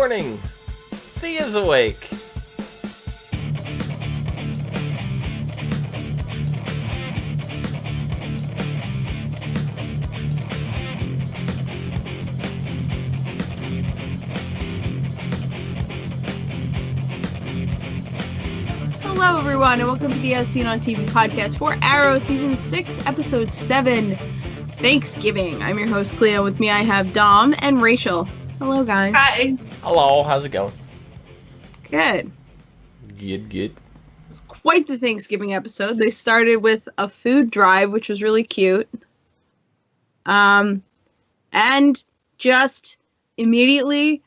morning. Thea's awake. Hello, everyone, and welcome to the As Seen on TV podcast for Arrow Season 6, Episode 7, Thanksgiving. I'm your host, Clio. With me, I have Dom and Rachel. Hello, guys. Hi. Hello, how's it going? Good. Good. It's quite the Thanksgiving episode. They started with a food drive, which was really cute. And just immediately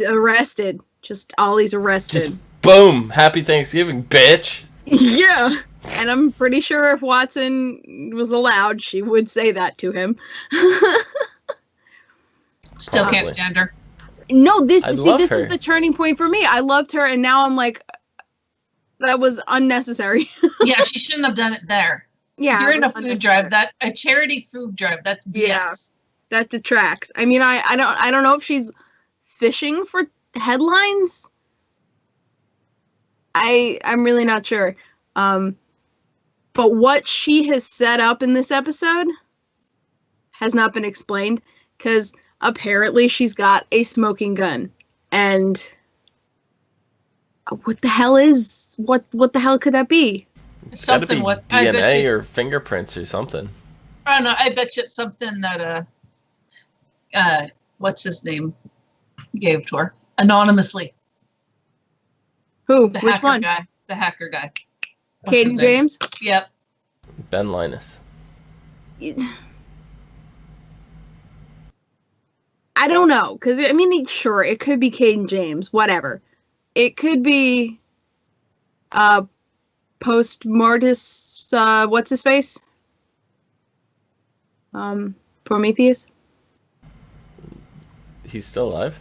arrested. Just Ollie's arrested. Just boom! Happy Thanksgiving, bitch! Yeah. And I'm pretty sure if Watson was allowed, she would say that to him. Still can't stand her. No, this her. is the turning point for me. I loved her, and now I'm like, that was unnecessary. Yeah, she shouldn't have done it there. Yeah, during a food drive, a charity food drive. That's BS. Yeah, that detracts. I mean, I don't know if she's fishing for headlines. I'm really not sure. But what she has set up in this episode has not been explained, because apparently she's got a smoking gun. And what the hell could that be? Something with DNA or fingerprints or something. I don't know. I bet you it's something that what's his name gave to her anonymously. Who? The Which hacker one? guy. The hacker guy. What's Caden his name? James? Yep. Ben Linus. I don't know, because, I mean, sure, it could be Caden James, whatever. It could be, Post-Mortis, what's-his-face? Prometheus? He's still alive?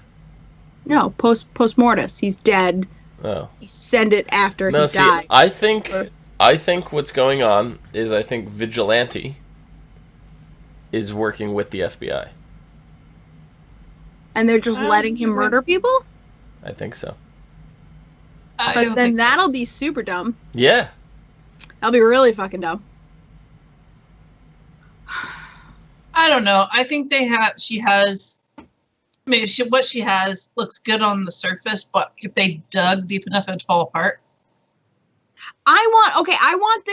No, Post-Mortis. He's dead. Oh. He sent it after he died. I think what's going on is I think Vigilante is working with the FBI. And they're just letting him murder people? I think so. But then that'll be super dumb. Yeah. That'll be really fucking dumb. I don't know. I think she has what she has looks good on the surface, but if they dug deep enough, it'd fall apart. I want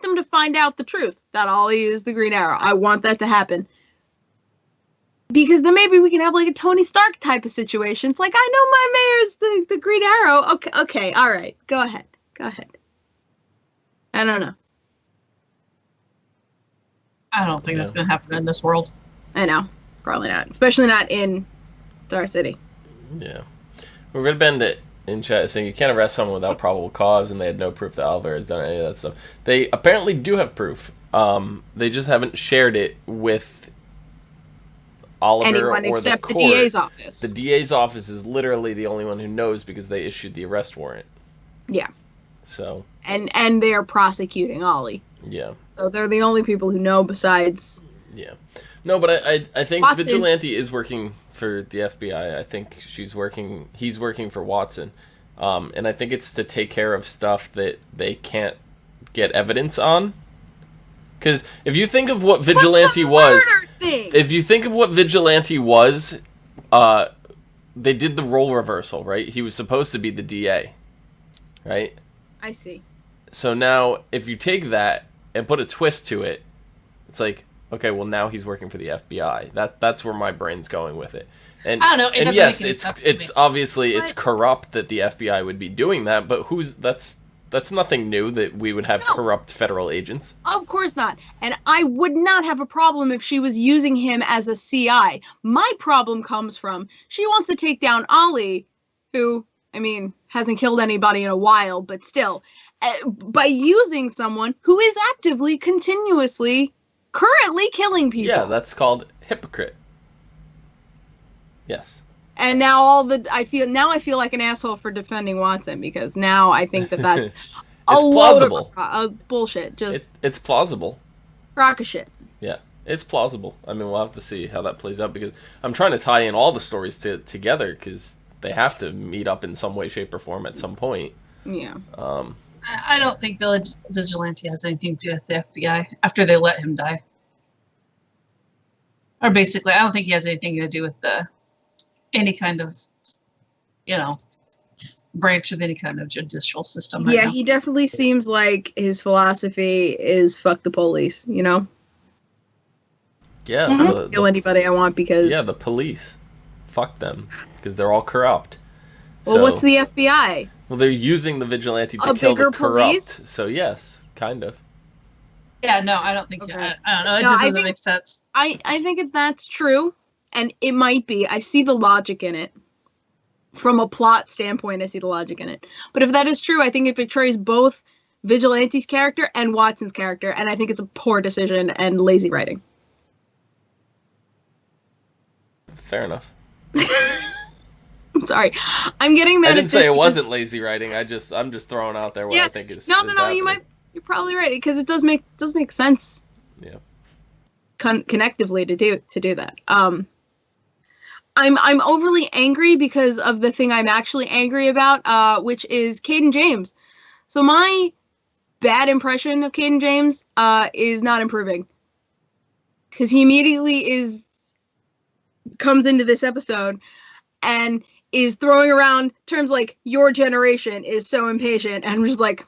them to find out the truth that Ollie is the Green Arrow. I want that to happen. Because then maybe we can have like a Tony Stark type of situation. It's like, I know my mayor's the Green Arrow. Okay, all right. Go ahead. I don't know. I don't think that's going to happen in this world. I know. Probably not. Especially not in Star City. Yeah. We're going to bend it in chat saying you can't arrest someone without probable cause, and they had no proof that Oliver has done any of that stuff. They apparently do have proof. They just haven't shared it with Oliver anyone or except the the court. DA's office. The DA's office is literally the only one who knows because they issued the arrest warrant. Yeah. So. And they are prosecuting Ollie. Yeah. So they're the only people who know besides. Yeah. No, but I think Watson. Vigilante is working for the FBI. I think he's working for Watson. And I think it's to take care of stuff that they can't get evidence on. Because if you think of what Vigilante was, they did the role reversal, right? He was supposed to be the DA, right? I see. So now, if you take that and put a twist to it, it's like, okay, well now he's working for the FBI. That's where my brain's going with it. And I don't know. It and doesn't yes, make any sense to it's me. obviously it's corrupt that the FBI would be doing that, but that's nothing new that we would have corrupt federal agents. Of course not. And I would not have a problem if she was using him as a CI. My problem comes from she wants to take down Ollie, who, I mean, hasn't killed anybody in a while, but still, by using someone who is actively, continuously, currently killing people. Yeah, that's called hypocrite. Yes. And now I feel like an asshole for defending Watson, because now I think that's It's plausible. Bullshit. Just it's plausible. crock of shit. Yeah. It's plausible. I mean, we'll have to see how that plays out because I'm trying to tie in all the stories together because they have to meet up in some way, shape, or form at some point. Yeah. I don't think Village Vigilante has anything to do with the FBI after they let him die. Or basically, I don't think he has anything to do with any kind of, branch of any kind of judicial system. Right now. He definitely seems like his philosophy is fuck the police, Yeah. I don't kill anybody I want because... Yeah, the police. Fuck them. Because they're all corrupt. Well, what's the FBI? Well, they're using the vigilante to kill the corrupt. Police? So, yes, kind of. Yeah, no, I don't think so. Okay. I don't know. It just doesn't make sense. I think if that's true, and it might be, I see the logic in it. From a plot standpoint, I see the logic in it. But if that is true, I think it betrays both Vigilante's character and Watson's character, and I think it's a poor decision and lazy writing. Fair enough. I'm sorry. I'm getting mad. I didn't say it wasn't lazy writing. I'm just throwing out there what I think is. No. You're probably right because it does make sense. Yeah. Connectively to do that. I'm overly angry because of the thing I'm actually angry about, which is Caden James. So my bad impression of Caden James is not improving because he immediately comes into this episode and is throwing around terms like your generation is so impatient, and I'm just like,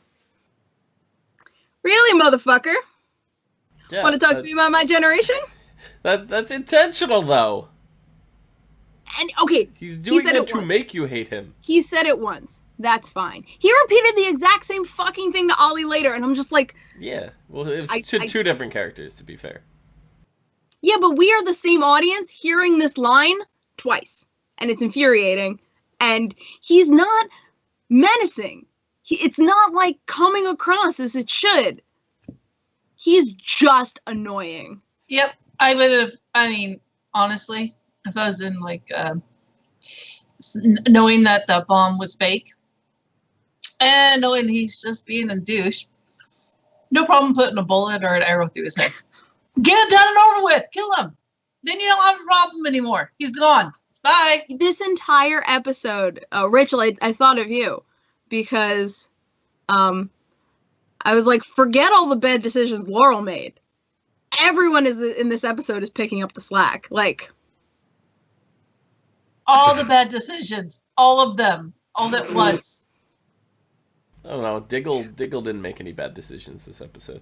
really, motherfucker? Yeah, want to talk to me about my generation? That's intentional, though. And okay, he's doing it to make you hate him. He said it once. That's fine. He repeated the exact same fucking thing to Ollie later, and I'm just like... Yeah, well, it was two different characters, to be fair. Yeah, but we are the same audience hearing this line twice, and it's infuriating, and he's not menacing. It's not, like, coming across as it should. He's just annoying. Yep, honestly, if I was in, like, knowing that the bomb was fake, and knowing he's just being a douche, no problem putting a bullet or an arrow through his head. Get it done and over with. Kill him. Then you don't have a problem anymore. He's gone. Bye. This entire episode, Rachel, I thought of you because I was like, forget all the bad decisions Laurel made. Everyone in this episode is picking up the slack. Like, all the bad decisions. All of them. All at once. I don't know. Diggle didn't make any bad decisions this episode.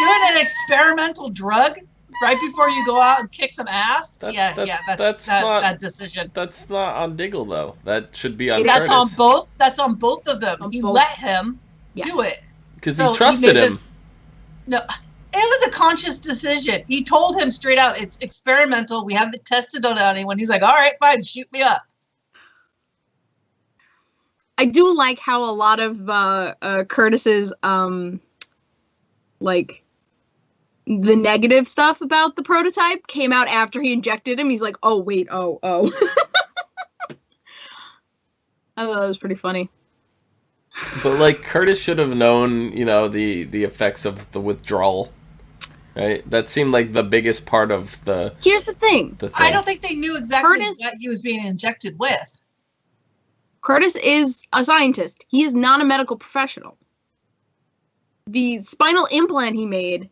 Doing an experimental drug right before you go out and kick some ass? That's not a bad decision. That's not on Diggle, though. That should be on That's Curtis. on both. That's on both of them. He let him do it. Because he trusted him. No, it was a conscious decision. He told him straight out, it's experimental. We haven't tested on anyone. He's like, all right, fine, shoot me up. I do like how a lot of Curtis's, like, the negative stuff about the prototype came out after he injected him. He's like, oh, wait, oh. I thought that was pretty funny. But, like, Curtis should have known, the effects of the withdrawal, right? That seemed like the biggest part of the... Here's the thing. I don't think they knew exactly what he was being injected with. Curtis is a scientist. He is not a medical professional. The spinal implant he made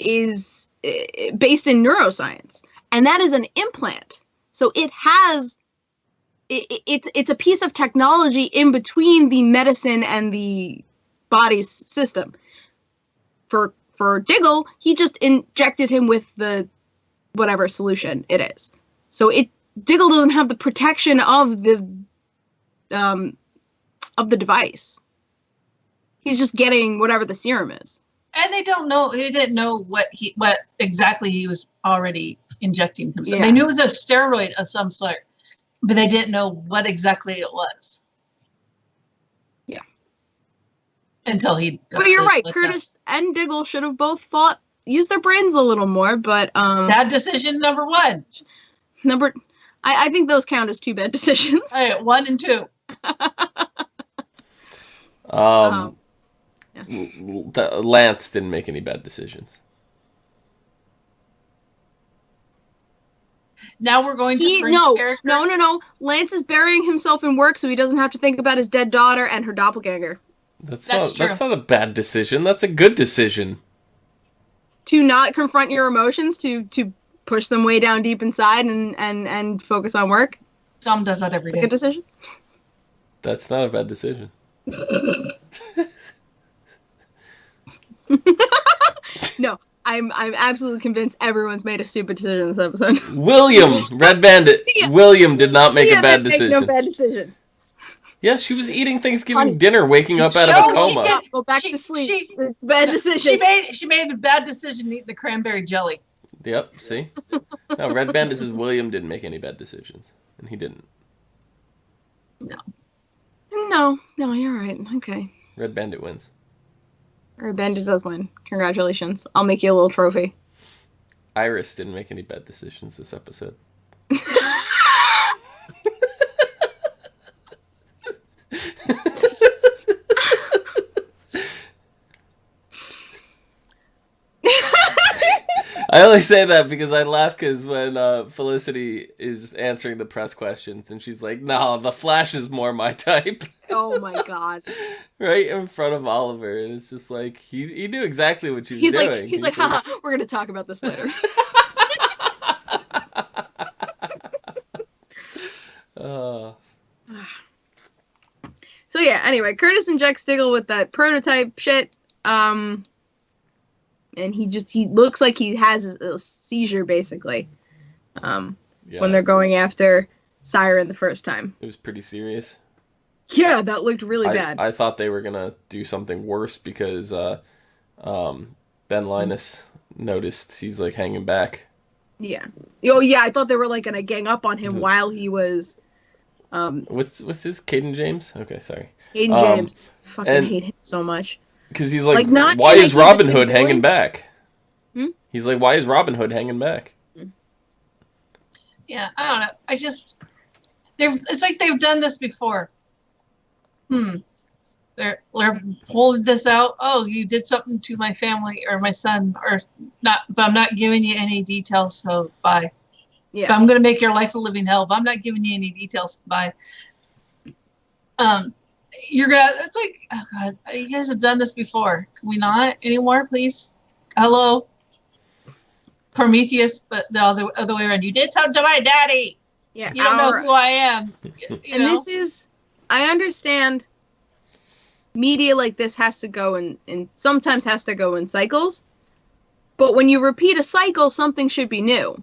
is based in neuroscience, and that is an implant. So it has... It's a piece of technology in between the medicine and the body's system. For Diggle, he just injected him with the whatever solution it is. So Diggle doesn't have the protection of the device. He's just getting whatever the serum is. And they don't know. He didn't know what exactly he was already injecting himself. Yeah. They knew it was a steroid of some sort. But they didn't know what exactly it was. Yeah. Until he... But you're right. Curtis and Diggle should have both used their brains a little more, but... Bad decision number one. I think those count as two bad decisions. All right, 1 and 2. Lance didn't make any bad decisions. Now we're going to bring characters. No. Lance is burying himself in work so he doesn't have to think about his dead daughter and her doppelganger. That's not a bad decision. That's a good decision. To not confront your emotions, to push them way down deep inside and focus on work. Tom does that every day. Good decision. That's not a bad decision. No, I'm absolutely convinced everyone's made a stupid decision in this episode. William, Red Bandit. William did not make a bad decision. No bad decisions. Yes, she was eating Thanksgiving dinner, waking up out of a coma. Go back to sleep. Bad decision. She made a bad decision eating the cranberry jelly. Yep, see? No, Red Bandit says William didn't make any bad decisions. And he didn't. No, you're right. Okay. Red Bandit wins. Red Bandit does win. Congratulations. I'll make you a little trophy. Iris didn't make any bad decisions this episode. I only say that because I laugh because when Felicity is answering the press questions and she's like, no, the Flash is more my type. Oh my god. Right in front of Oliver. And it's just like, he knew exactly what she was doing. He's like, haha, we're going to talk about this later. So yeah, anyway, Curtis injects Diggle with that prototype shit. And he looks like he has a seizure, basically. When they're going after Siren the first time. It was pretty serious. Yeah, that looked really bad. I thought they were going to do something worse because Ben Linus noticed he's, like, hanging back. Yeah. Oh, yeah, I thought they were, like, going to gang up on him while he was... What's his? Caden James? Okay, sorry. Caden James. Fucking hate him so much. Because he's like why is Robin Hood hanging back? Hmm? He's like, why is Robin Hood hanging back? Yeah, I don't know. It's like they've done this before. They're pulling this out. Oh, you did something to my family or my son, or not, but I'm not giving you any details, so bye. Yeah. I'm going to make your life a living hell, but I'm not giving you any details, bye. It's like, oh god, you guys have done this before. Can we not anymore, please? Hello, Prometheus, but the other way around. You did something to my daddy. Yeah, you don't know who I am. This is, I understand. Media like this has to go in sometimes has to go in cycles, but when you repeat a cycle, something should be new.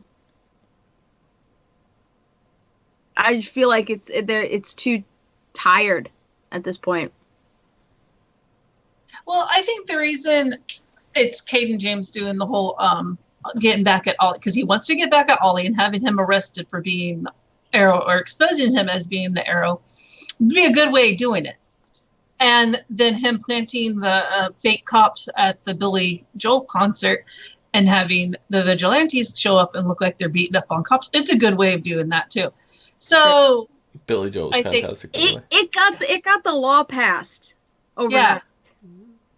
I feel like it's too tired at this point. Well, I think the reason it's Caden James doing the whole getting back at Ollie, because he wants to get back at Ollie and having him arrested for being Arrow, or exposing him as being the Arrow, would be a good way of doing it. And then him planting the fake cops at the Billy Joel concert and having the vigilantes show up and look like they're beating up on cops. It's a good way of doing that too. So Billy Joel's fantastic. It got the law passed over. Yeah.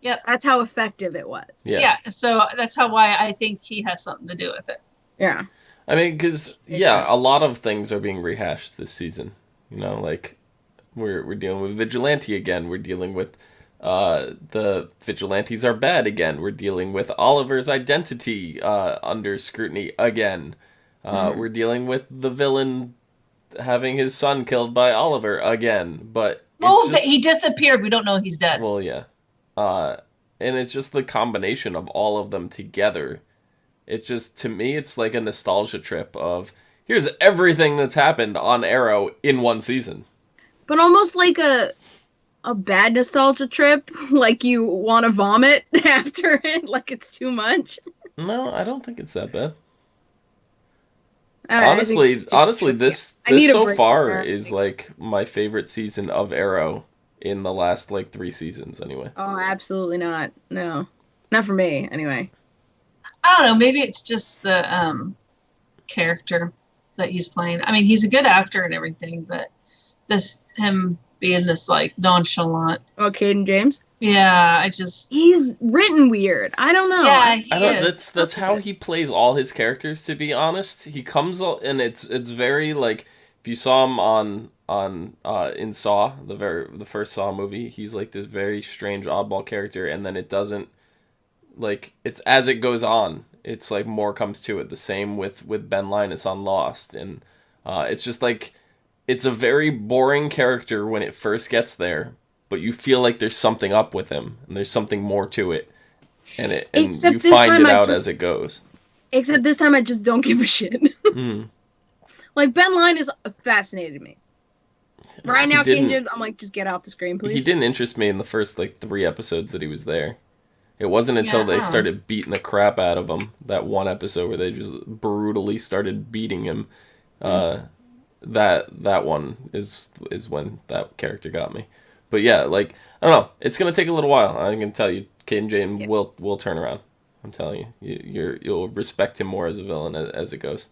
Yep. That's how effective it was. Yeah. So that's why I think he has something to do with it. Yeah. I mean, because a lot of things are being rehashed this season. You know, like we're dealing with Vigilante again. We're dealing with the Vigilantes are bad again. We're dealing with Oliver's identity under scrutiny again. We're dealing with the villain having his son killed by Oliver again. But he disappeared. We don't know he's dead. Well, yeah. And it's just the combination of all of them together. It's just, to me, it's like a nostalgia trip of, here's everything that's happened on Arrow in one season. But almost like a bad nostalgia trip, like you want to vomit after it, like it's too much. No, I don't think it's that bad. Honestly, this so far is like my favorite season of Arrow in the last like 3 seasons anyway. Oh, absolutely not. No. Not for me, anyway. I don't know, maybe it's just the character that he's playing. I mean, he's a good actor and everything, but him being this like nonchalant. Oh, Caden James? Yeah, I just. He's written weird. I don't know. Yeah, he I don't. is. That's how he plays all his characters. To be honest, he comes and it's very like if you saw him on in Saw the first Saw movie, he's like this very strange oddball character, and then it doesn't like it's as it goes on, it's like more comes to it. The same with Ben Linus on Lost, and it's just like it's a very boring character when it first gets there, but you feel like there's something up with him and there's something more to it, and Except you this find time it I out just- as it goes. Except this time I just don't give a shit. Mm. Like, Ben Linus fascinated me. Right He now, didn't- Kenji, I'm like, just get off the screen, please. He didn't interest me in the first like 3 episodes that he was there. It wasn't until Yeah, they started beating the crap out of him, that one episode where they just brutally started beating him. That one is when that character got me. But yeah, like I don't know, it's gonna take a little while. I can tell you, Kid and Jane will turn around. I'm telling you, you'll respect him more as a villain as it goes.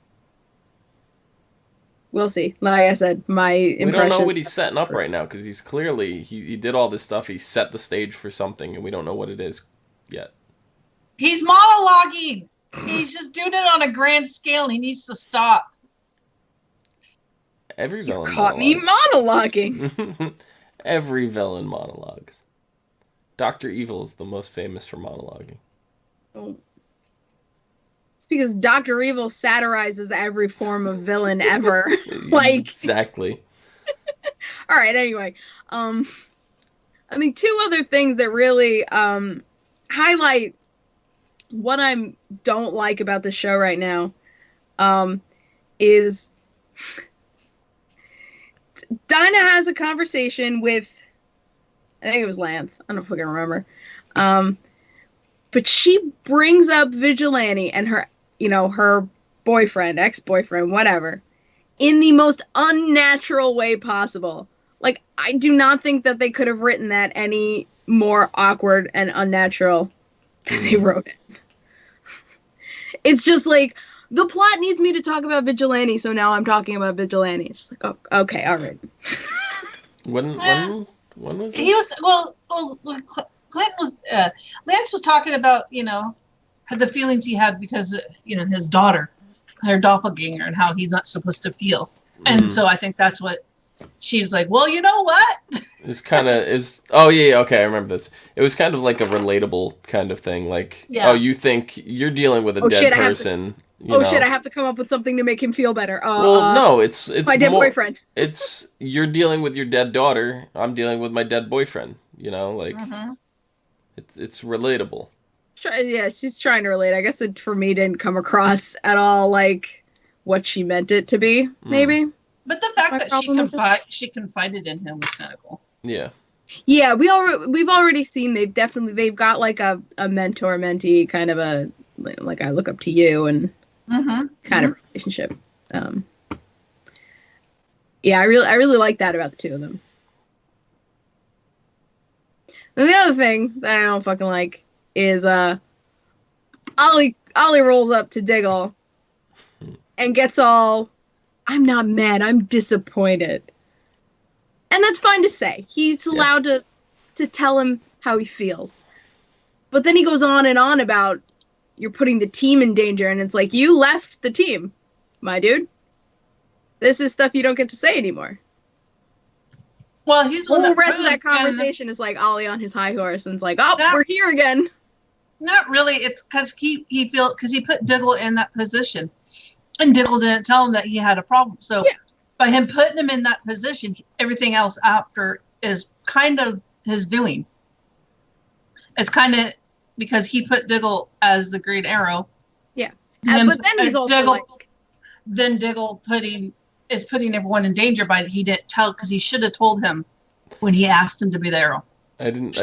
We'll see. Like I said, my impression. We don't know what he's setting up right now because he's clearly he did all this stuff. He set the stage for something, and we don't know what it is yet. He's monologuing. He's just doing it on a grand scale, and he needs to stop. Every You villain caught me monologues. monologuing. Every villain monologues. Dr. Evil is the most famous for monologuing. Oh. It's because Dr. Evil satirizes every form of villain ever. Like, Exactly. all right, anyway. I think 2 other things that really highlight what I don't like about the show right now is Dinah has a conversation with, I think it was Lance. I don't fucking remember. But she brings up Vigilante and her, her boyfriend, ex-boyfriend, whatever, in the most unnatural way possible. Like, I do not think that they could have written that any more awkward and unnatural than they wrote it. It's just like, the plot needs me to talk about Vigilante, so now I'm talking about Vigilante. It's just like, oh, okay, all right. When was He this? was Clint was Lance was talking about the feelings he had because his daughter, her doppelganger, and how he's not supposed to feel, and so I think that's what she's like. Well, you know what? It's kind of Oh yeah, okay, I remember this. It was kind of like a relatable kind of thing. Like, Yeah. oh, you think you're dealing with a Oh, dead shit, I have to- person? Shit, I have to come up with something to make him feel better. Well, no, it's my dead more, boyfriend. It's you're dealing with your dead daughter. I'm dealing with my dead boyfriend. Like it's relatable. Yeah, she's trying to relate. I guess it, for me, didn't come across at all like what she meant it to be, maybe. But the fact My that problem with she confided in him was kind of cool. Yeah. Yeah, we've already seen they've got like a mentor mentee kind of a like I look up to you and kind of relationship. Yeah, I really like that about the 2 of them. And the other thing that I don't fucking like is Ollie rolls up to Diggle and gets all, I'm not mad, I'm disappointed. And that's fine to say. He's allowed to tell him how he feels. But then he goes on and on about you're putting the team in danger, and it's like, you left the team, my dude. This is stuff you don't get to say anymore. Well, he's The whole rest of that conversation is like Ollie on his high horse, and it's like, oh, we're here again. Not really. It's because he put Diggle in that position, and Diggle didn't tell him that he had a problem. So by him putting him in that position, everything else after is kind of his doing. It's kind of because he put Diggle as the Green Arrow. Yeah, but then he's also Diggle, like, then Diggle putting everyone in danger by he didn't tell because he should have told him when he asked him to be the Arrow. I didn't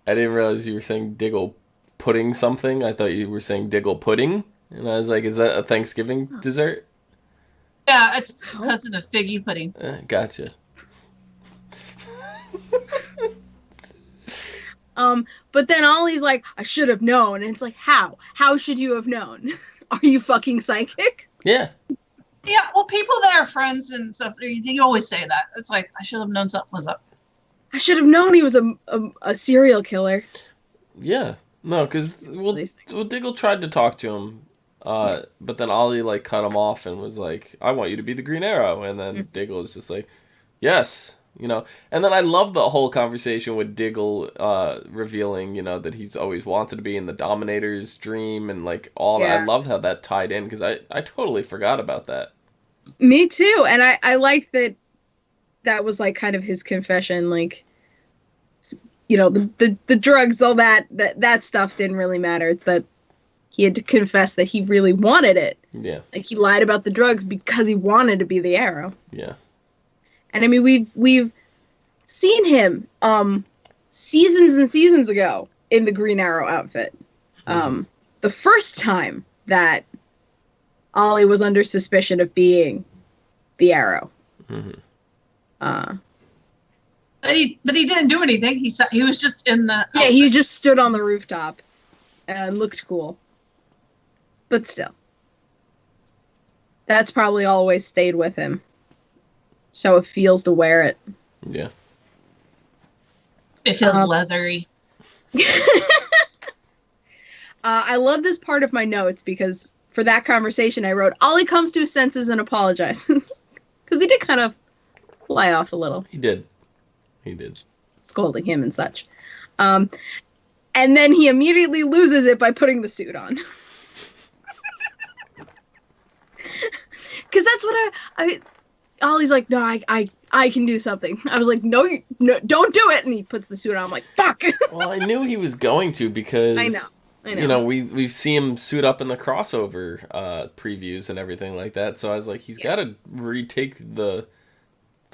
realize you were saying Diggle pudding something. I thought you were saying Diggle pudding, and I was like, is that a Thanksgiving dessert? Yeah, it's cousin of figgy pudding. Gotcha. But then Ollie's like, I should have known, and it's like, how? How should you have known? Are you fucking psychic? Yeah. Yeah, well, people that are friends and stuff, you always say that. It's like, I should have known something was up. I should have known he was a serial killer. Yeah. No, because Diggle tried to talk to him, but then Ollie like cut him off and was like, "I want you to be the Green Arrow," and then Diggle is just like, "Yes." And then I love the whole conversation with Diggle revealing, that he's always wanted to be in the Dominator's dream and like all that. I loved how that tied in because I totally forgot about that. Me too, and I liked that was like kind of his confession, like, the drugs, all that stuff didn't really matter. It's that he had to confess that he really wanted it. Yeah. Like he lied about the drugs because he wanted to be the Arrow. Yeah. And I mean, we've seen him seasons and seasons ago in the Green Arrow outfit. The first time that Ollie was under suspicion of being the Arrow. But he didn't do anything. He was just in the outfit. Yeah, he just stood on the rooftop and looked cool. But still, that's probably always stayed with him. So it feels to wear it. Yeah. It feels leathery. I love this part of my notes because for that conversation I wrote, Ollie comes to his senses and apologizes. Because he did kind of fly off a little. He did. Scolding him and such. And then he immediately loses it by putting the suit on. Because that's what Ollie's like, no, I can do something. I was like, no, don't do it. And he puts the suit on. I'm like, fuck. Well, I knew he was going to because I know. We see him suit up in the crossover previews and everything like that. So I was like, he's got to retake the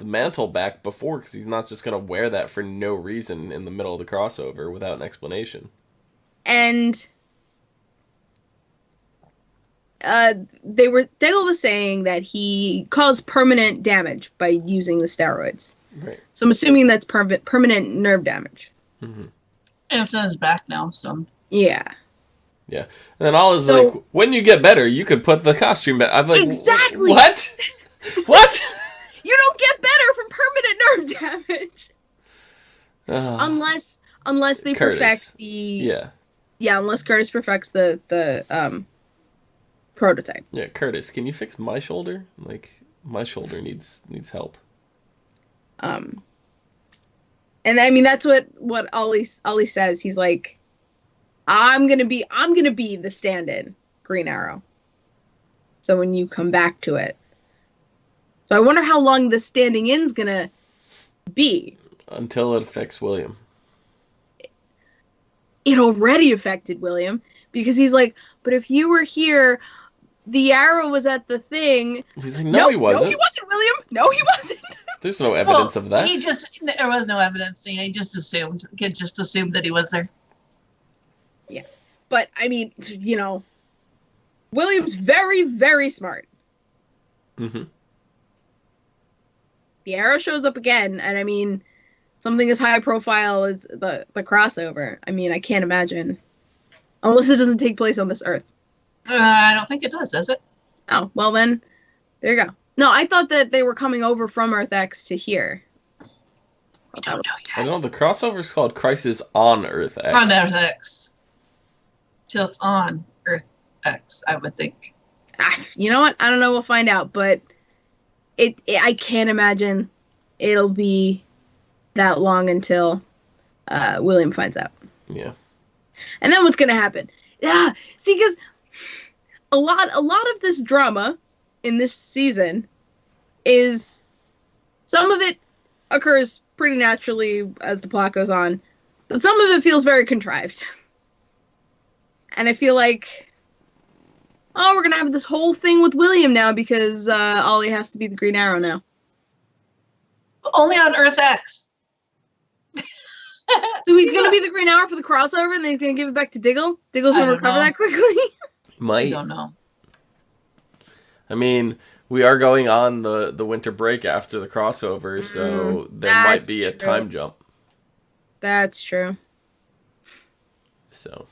mantle back before, because he's not just going to wear that for no reason in the middle of the crossover without an explanation. And Diggle was saying that he caused permanent damage by using the steroids. Right. So I'm assuming that's permanent nerve damage. And it's on his back now, so. Yeah. Yeah. And then Ollie's like, when you get better, you could put the costume back. I'm like, exactly. What? What? You don't get better from permanent nerve damage. Unless they Curtis. perfect the unless Curtis perfects the prototype. Yeah, Curtis, can you fix my shoulder? Like, my shoulder needs help. And I mean that's what Ollie says. He's like, I'm gonna be the stand-in Green Arrow. So when you come back to it. So I wonder how long the standing in's gonna be. Until it affects William. It already affected William, because he's like, but if you were here, the Arrow was at the thing. He's like, no, he wasn't. No, he wasn't, William. No, he wasn't. There's no evidence of that. There was no evidence. He just assumed. Kid just assumed that he was there. Yeah. But, I mean, William's very, very smart. Mm-hmm. The Arrow shows up again, and I mean, something as high profile as the crossover. I mean, I can't imagine. Unless it doesn't take place on this Earth. I don't think it does it? Oh, well then, there you go. No, I thought that they were coming over from Earth X to here. I don't know yet. I know the crossover is called Crisis on Earth X. On Earth X. So it's on Earth X, I would think. You know what? I don't know. We'll find out. But I can't imagine it'll be that long until William finds out. Yeah. And then what's gonna happen? Yeah. See, because a lot of this drama in this season is, some of it occurs pretty naturally as the plot goes on, but some of it feels very contrived. And I feel like, we're gonna have this whole thing with William now because Ollie has to be the Green Arrow now. Only on Earth X. So he's gonna be the Green Arrow for the crossover, and then he's gonna give it back to Diggle. Diggle's gonna recover that quickly. I don't know. I mean, we are going on the winter break after the crossover, so there might be a time jump. That's true. So.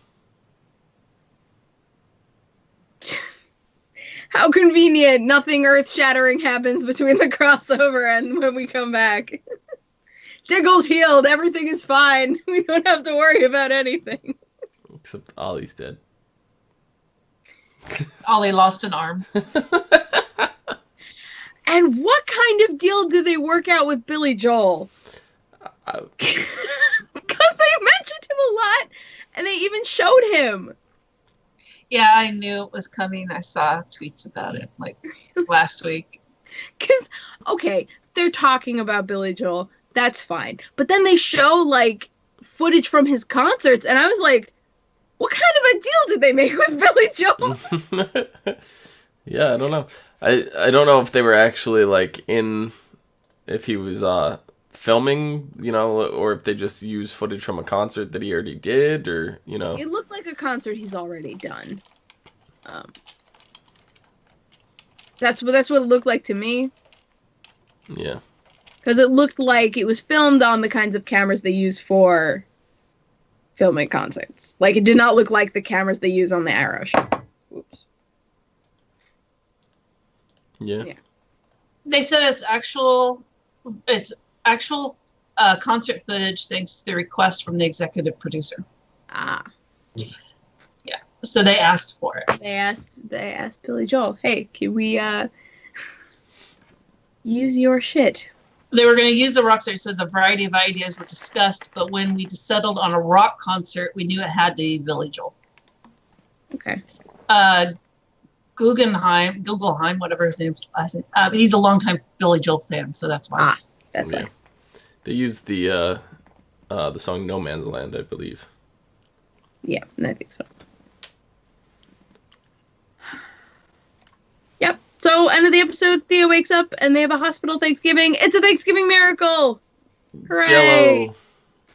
How convenient. Nothing earth-shattering happens between the crossover and when we come back. Diggle's healed. Everything is fine. We don't have to worry about anything. Except Ollie's dead. Ollie lost an arm. And what kind of deal did they work out with Billy Joel? Because they mentioned him a lot, and they even showed him. Yeah, I knew it was coming. I saw tweets about it like last week. Because, okay, they're talking about Billy Joel. That's fine. But then they show, like, footage from his concerts, and I was like, what kind of a deal did they make with Billy Joel? Yeah, I don't know. I don't know if they were actually, like, if he was filming, you know, or if they just used footage from a concert that he already did, or, you know. It looked like a concert he's already done. That's what it looked like to me. Yeah. Because it looked like it was filmed on the kinds of cameras they use for filming concerts. Like, it did not look like the cameras they use on the Arrow show. Oops. Yeah. They said it's actual concert footage thanks to the request from the executive producer. Ah. Yeah. So they asked for it. They asked Billy Joel, hey, can we use your shit? They were going to use the rock star, so the variety of ideas were discussed, but when we settled on a rock concert, we knew it had to be Billy Joel. Okay. Guggenheim, whatever his name is, he's a longtime Billy Joel fan, so that's why. Ah, that's Yeah. why. They used the song No Man's Land, I believe. Yeah, I think so. Yep. So, end of the episode, Theo wakes up and they have a hospital Thanksgiving. It's a Thanksgiving miracle! Hooray! Jello!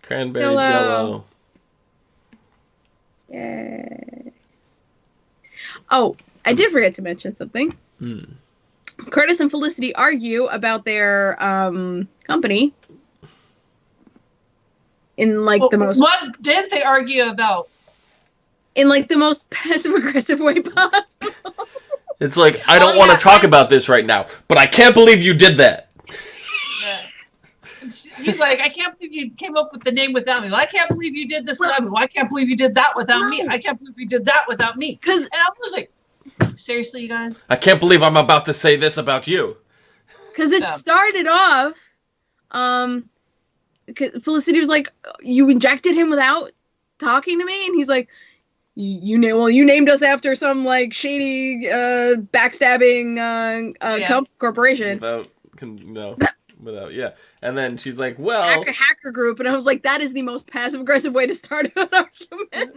Cranberry Jello. Jello. Yay. Oh, I did forget to mention something. Mm. Curtis and Felicity argue about their company in like the most What did they argue about? in like the most passive aggressive way possible. It's like, I don't want to talk about this right now, but I can't believe you did that. Yeah. He's like, I can't believe you came up with the name without me. Well, I can't believe you did this without me. Well, I can't believe you did that without me. I can't believe you did that without me. And I was like, seriously, you guys? I can't believe I'm about to say this about you. Because it started off, Felicity was like, you injected him without talking to me? And he's like, you named us after some like shady backstabbing corporation. Without, yeah. And then she's like, well, hacker group, and I was like, that is the most passive aggressive way to start an argument.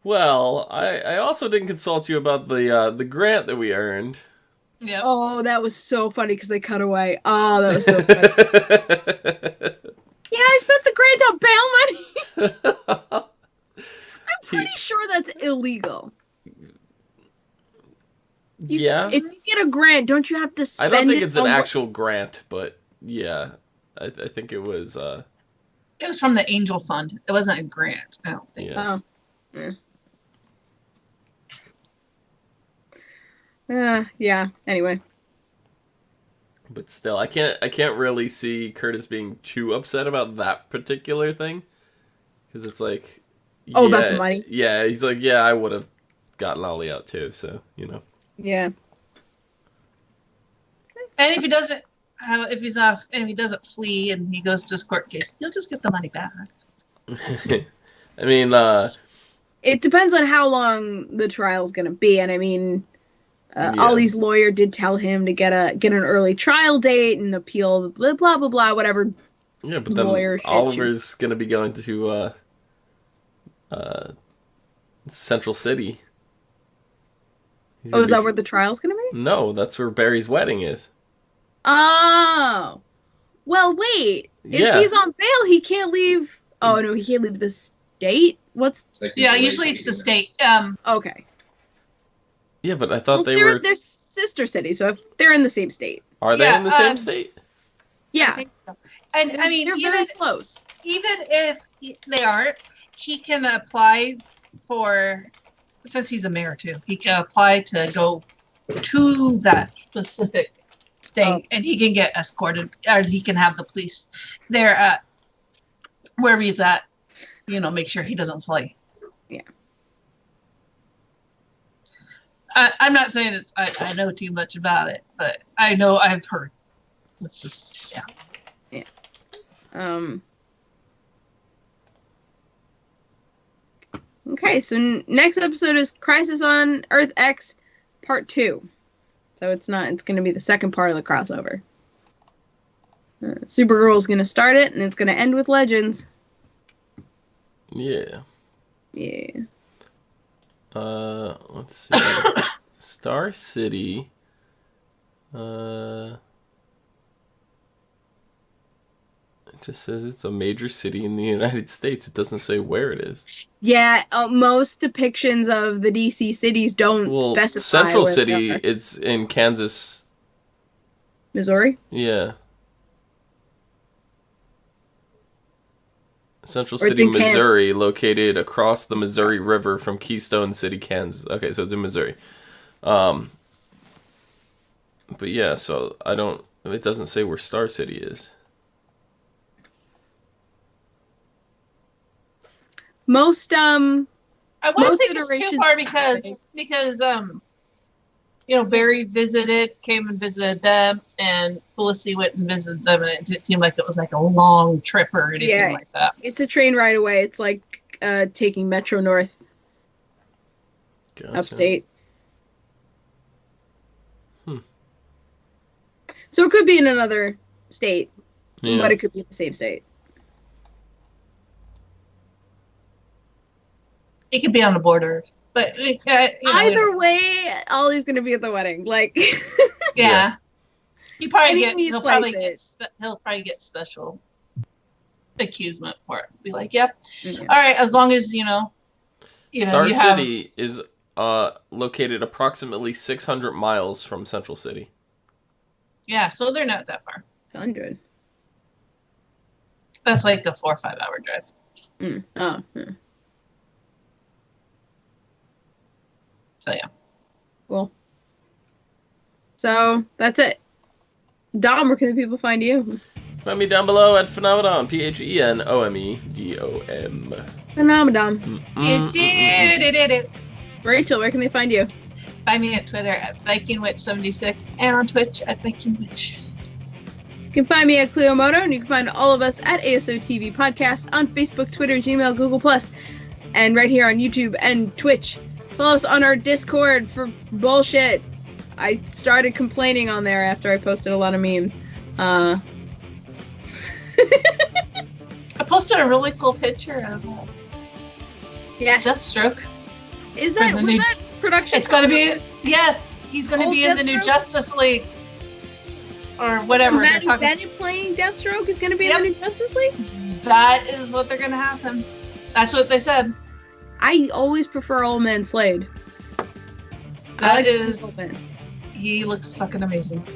Well, I also didn't consult you about the grant that we earned. Yeah. Oh, that was so funny because they cut away. Oh, that was so funny. Yeah, I spent the grant on bail money. I'm pretty sure that's illegal. Yeah. If you get a grant, don't you have to spend it? I don't think it's an actual grant, but yeah, I think it was. It was from the Angel Fund. It wasn't a grant. I don't think. Yeah. Oh. Yeah. Anyway. But still, I can't really see Curtis being too upset about that particular thing, because it's like. Oh, about the money. Yeah, he's like, yeah, I would have gotten Ollie out too, so you know. Yeah. And if he doesn't flee and he goes to his court case, he'll just get the money back. I mean, it depends on how long the trial's gonna be, and I mean, Ollie's lawyer did tell him to get an early trial date and appeal, blah blah blah blah, whatever. Yeah, but then Oliver's gonna be going to Central City. Is that where the trial's gonna be? No, that's where Barry's wedding is. Oh. Well, wait. If he's on bail, he can't leave. Oh, no, he can't leave the state? Usually it's the state. Okay. Yeah, but I thought they're sister cities, so if they're in the same state. Are they in the same state? Yeah. I think so. And I mean, they're very close. Even if they aren't, he can apply for, since he's a mayor too, he can apply to go to that specific thing, and he can get escorted, or he can have the police there at wherever he's at, make sure he doesn't flee. Yeah. I'm not saying I know too much about it, but I know I've heard. It's just, Yeah. Okay, so next episode is Crisis on Earth X Part 2. So it's going to be the second part of the crossover. Supergirl's going to start it, and it's going to end with Legends. Yeah. Yeah. Let's see. Star City. It just says it's a major city in the United States. It doesn't say where it is. Yeah, most depictions of the DC cities don't specify. Central City, it's in Kansas. Missouri? Yeah. Central City, Missouri, Kansas. Located across the Missouri River from Keystone City, Kansas. Okay, so it's in Missouri. But yeah, so it doesn't say where Star City is. Most I wouldn't think it's too far because Barry came and visited them, and Felicity went and visited them, and it didn't seem like it was like a long trip or anything like that. It's a train ride away. It's like taking Metro North. Gotcha. Upstate. So it could be in another state, but it could be in the same state. It could be on the border, but either way, Ollie's gonna be at the wedding. Like, yeah, he'll probably get special accusement for it. Be like, yep, all right, as long as Star City is located approximately 600 miles from Central City. Yeah, so they're not that far. 100. That's like a 4 or 5 hour drive. Oh. So yeah. Cool. So that's it. Dom, where can the people find you? Find me down below at Phenomenon, PHENOMEDOM. Phenomenon. Rachel, where can they find you? Find me at Twitter at VikingWitch76 and on Twitch at VikingWitch. You can find me at Clio Moto, and you can find all of us at ASOTV Podcast on Facebook, Twitter, Gmail, Google+, and right here on YouTube and Twitch. Follow us on our Discord for bullshit. I started complaining on there after I posted a lot of memes. I posted a really cool picture of Deathstroke. Is that production? It's going to be, yes, he's going to be in the new Justice League. Or whatever. Matt Bennett playing Deathstroke is going to be in the new Justice League? That is what they're going to have him. That's what they said. I always prefer Old Man Slade. He looks fucking amazing.